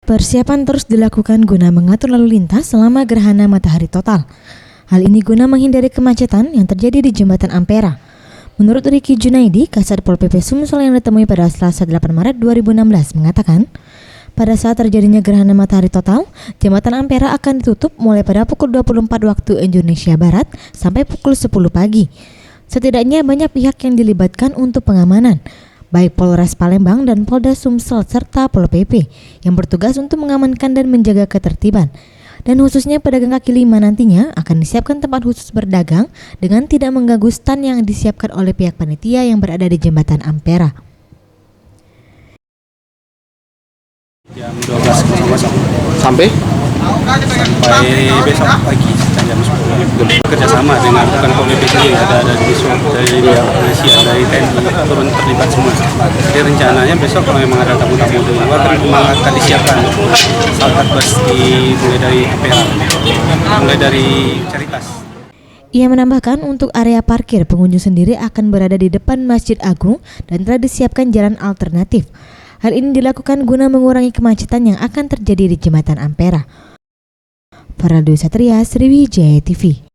Persiapan terus dilakukan guna mengatur lalu lintas selama gerhana matahari total. Hal ini guna menghindari kemacetan yang terjadi di Jembatan Ampera. Menurut Riki Junaidi, Kasat Pol PP Sumsel yang ditemui pada Selasa 8 Maret 2016 mengatakan, pada saat terjadinya gerhana matahari total, Jembatan Ampera akan ditutup mulai pada pukul 24 waktu Indonesia Barat sampai pukul 10 pagi. Setidaknya banyak pihak yang dilibatkan untuk pengamanan, baik Polres Palembang dan Polda Sumsel serta Pol PP yang bertugas untuk mengamankan dan menjaga ketertiban. Dan khususnya pedagang kaki lima nantinya akan disiapkan tempat khusus berdagang dengan tidak mengganggu stand yang disiapkan oleh pihak panitia yang berada di Jembatan Ampera. Jam 12 sampai besok pagi jam 10. Kerjasama dengan bukan Pol PP sendiri, ada di kepolisian, dari TNI turun terlibat semua. Jadi rencananya besok kalau memang ada tamu-tamu dari luar akan disiapkan salkat bus mulai dari Ampera, mulai dari Caritas. Ia menambahkan untuk area parkir pengunjung sendiri akan berada di depan Masjid Agung dan telah disiapkan jalan alternatif. Hal ini dilakukan guna mengurangi kemacetan yang akan terjadi di Jembatan Ampera. Faraldo Satria, Sriwijaya TV.